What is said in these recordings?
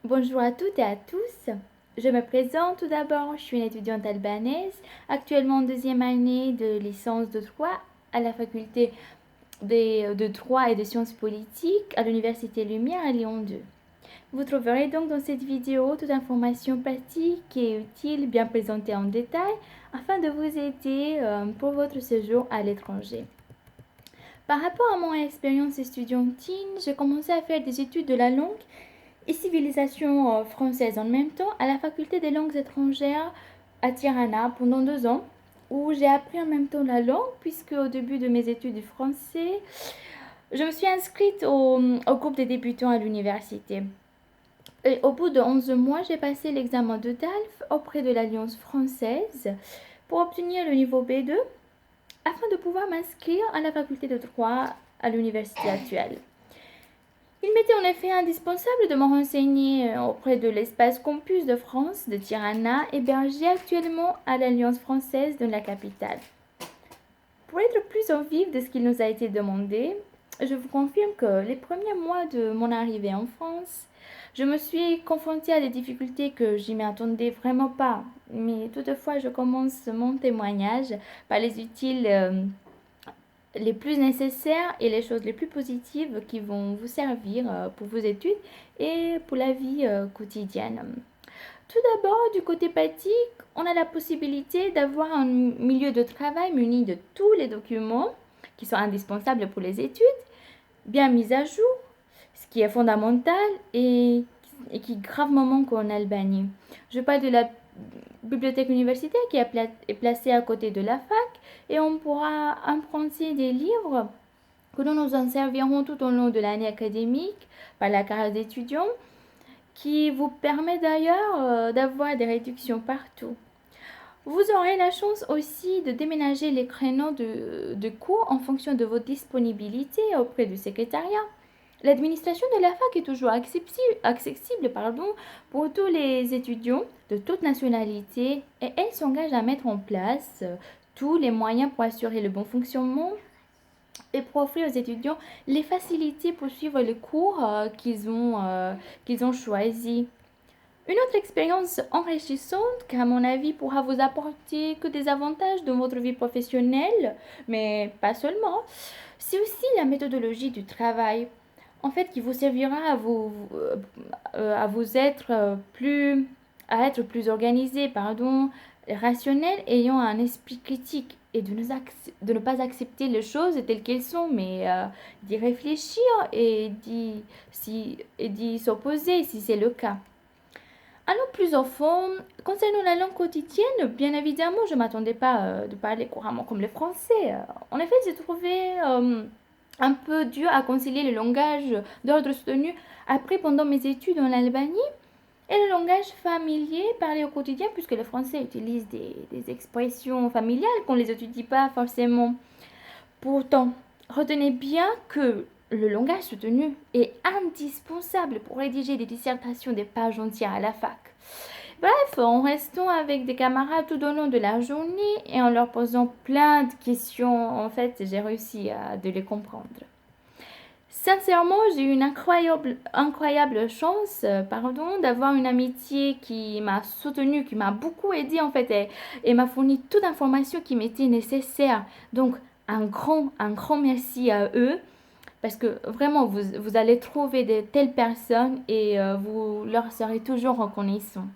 Bonjour à toutes et à tous. Je me présente tout d'abord, je suis une étudiante albanaise, actuellement en deuxième année de licence de droit à la faculté de droit et de sciences politiques à l'Université Lumière à Lyon 2. Vous trouverez donc dans cette vidéo toute information pratique et utile bien présentée en détail afin de vous aider pour votre séjour à l'étranger. Par rapport à mon expérience estudiantine, j'ai commencé à faire des études de la langue et civilisation française en même temps à la faculté des langues étrangères à Tirana pendant 2 ans, où j'ai appris en même temps la langue, puisque au début de mes études de français, je me suis inscrite au groupe des débutants à l'université. Et au bout de 11 mois, j'ai passé l'examen de DALF auprès de l'Alliance française pour obtenir le niveau B2 afin de pouvoir m'inscrire à la faculté de droit à l'université actuelle. Il m'était en effet indispensable de me renseigner auprès de l'espace Campus de France de Tirana, hébergé actuellement à l'Alliance française de la capitale. Pour être plus en vif de ce qu'il nous a été demandé, je vous confirme que les premiers mois de mon arrivée en France, je me suis confrontée à des difficultés que je m'y attendais vraiment pas. Mais toutefois, je commence mon témoignage par les les plus nécessaires et les choses les plus positives qui vont vous servir pour vos études et pour la vie quotidienne. Tout d'abord, du côté pratique, on a la possibilité d'avoir un milieu de travail muni de tous les documents qui sont indispensables pour les études, bien mis à jour, ce qui est fondamental et qui gravement manque en Albanie. Je parle de la bibliothèque universitaire qui est placée à côté de la fac et on pourra emprunter des livres que nous nous en servirons tout au long de l'année académique par la carte d'étudiant qui vous permet d'ailleurs d'avoir des réductions partout. Vous aurez la chance aussi de déménager les créneaux de cours en fonction de votre disponibilité auprès du secrétariat. L'administration de la fac est toujours accessible pour tous les étudiants de toute nationalité et elle s'engage à mettre en place tous les moyens pour assurer le bon fonctionnement et pour offrir aux étudiants les facilités pour suivre les cours qu'ils ont choisis. Une autre expérience enrichissante qui, à mon avis, pourra vous apporter que des avantages dans votre vie professionnelle, mais pas seulement, c'est aussi la méthodologie du travail, en fait, qui vous servira à vous être à être plus organisé, pardon, rationnel, ayant un esprit critique et de ne pas accepter les choses telles qu'elles sont, mais d'y réfléchir et d'y s'opposer si c'est le cas. Allons plus au fond, concernant la langue quotidienne, bien évidemment, je ne m'attendais pas de parler couramment comme le français. En effet, j'ai trouvé un peu dur à concilier le langage d'ordre soutenu appris pendant mes études en Albanie et le langage familier parlé au quotidien, puisque le français utilise des expressions familiales qu'on ne les étudie pas forcément. Pourtant, retenez bien que le langage soutenu est indispensable pour rédiger des dissertations des pages entières à la fac. Bref, en restant avec des camarades tout au long de la journée et en leur posant plein de questions, en fait, j'ai réussi à de les comprendre. Sincèrement, j'ai eu une incroyable chance, d'avoir une amitié qui m'a soutenue, qui m'a beaucoup aidée en fait et m'a fourni toute l'information qui m'était nécessaire. Donc, un grand merci à eux parce que vraiment, vous allez trouver de telles personnes et vous leur serez toujours reconnaissant.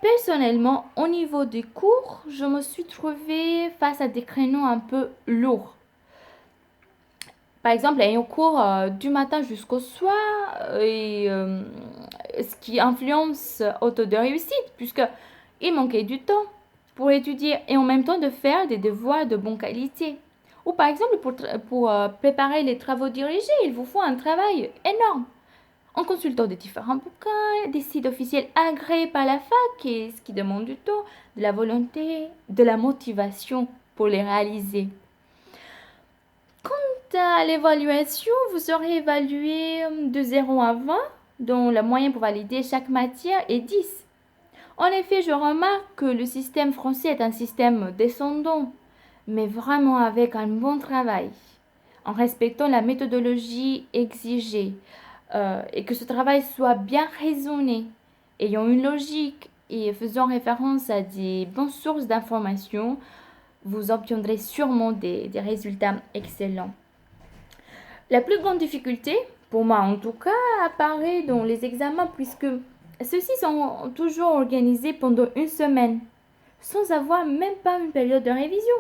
Personnellement, au niveau des cours, je me suis trouvée face à des créneaux un peu lourds. Par exemple, il y a un cours du matin jusqu'au soir, ce qui influence au taux de réussite, puisqu'il manquait du temps pour étudier et en même temps de faire des devoirs de bonne qualité. Ou par exemple, pour préparer les travaux dirigés, il vous faut un travail énorme. En consultant des différents bouquins, des sites officiels agréés par la fac, et ce qui demande du temps, de la volonté, de la motivation pour les réaliser. Quant à l'évaluation, vous serez évalué de 0 à 20, dont la moyenne pour valider chaque matière est 10. En effet, je remarque que le système français est un système descendant, mais vraiment avec un bon travail, en respectant la méthodologie exigée. et que ce travail soit bien raisonné, ayant une logique et faisant référence à des bonnes sources d'informations, vous obtiendrez sûrement des résultats excellents. La plus grande difficulté, pour moi en tout cas, apparaît dans les examens puisque ceux-ci sont toujours organisés pendant une semaine, sans avoir même pas une période de révision.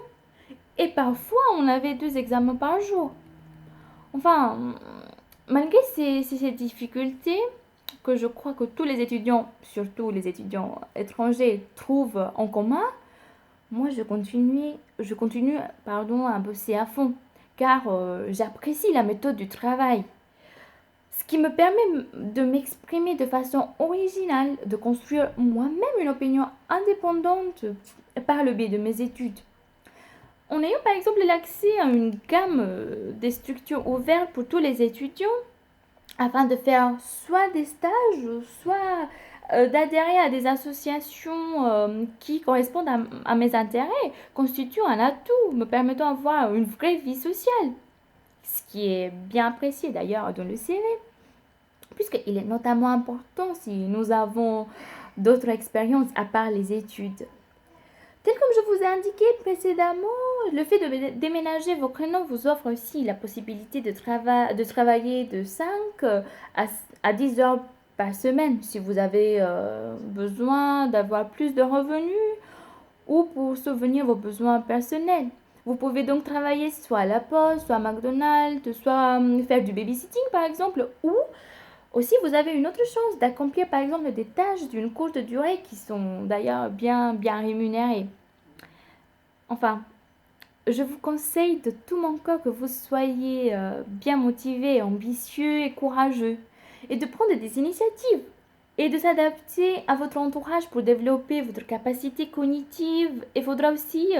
Et parfois, on avait 2 examens par jour. Enfin, malgré ces difficultés, que je crois que tous les étudiants, surtout les étudiants étrangers, trouvent en commun, moi je continue à bosser à fond, car j'apprécie la méthode du travail. Ce qui me permet de m'exprimer de façon originale, de construire moi-même une opinion indépendante par le biais de mes études. En ayant par exemple l'accès à une gamme des structures ouvertes pour tous les étudiants, afin de faire soit des stages, soit d'adhérer à des associations qui correspondent à mes intérêts, constitue un atout me permettant d'avoir une vraie vie sociale, ce qui est bien apprécié d'ailleurs dans le CV, puisqu'il est notamment important si nous avons d'autres expériences à part les études. Tel comme je vous ai indiqué précédemment, le fait de déménager vos prénoms vous offre aussi la possibilité de travailler de 5 à 10 heures par semaine si vous avez besoin d'avoir plus de revenus ou pour subvenir vos besoins personnels. Vous pouvez donc travailler soit à la poste, soit à McDonald's, soit faire du babysitting par exemple, ou aussi vous avez une autre chance d'accomplir par exemple des tâches d'une courte durée qui sont d'ailleurs bien rémunérées. Enfin, je vous conseille de tout mon cœur que vous soyez bien motivé, ambitieux et courageux, et de prendre des initiatives, et de s'adapter à votre entourage pour développer votre capacité cognitive. Il faudra aussi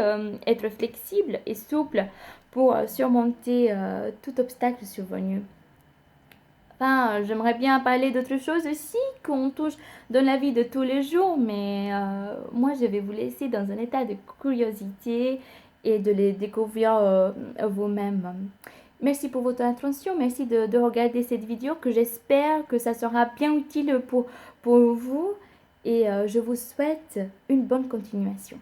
être flexible et souple pour surmonter tout obstacle survenu. Enfin, j'aimerais bien parler d'autres choses aussi qu'on touche dans la vie de tous les jours, mais moi je vais vous laisser dans un état de curiosité et de les découvrir vous-même. Merci pour votre attention, merci de regarder cette vidéo que j'espère que ça sera bien utile pour vous et je vous souhaite une bonne continuation.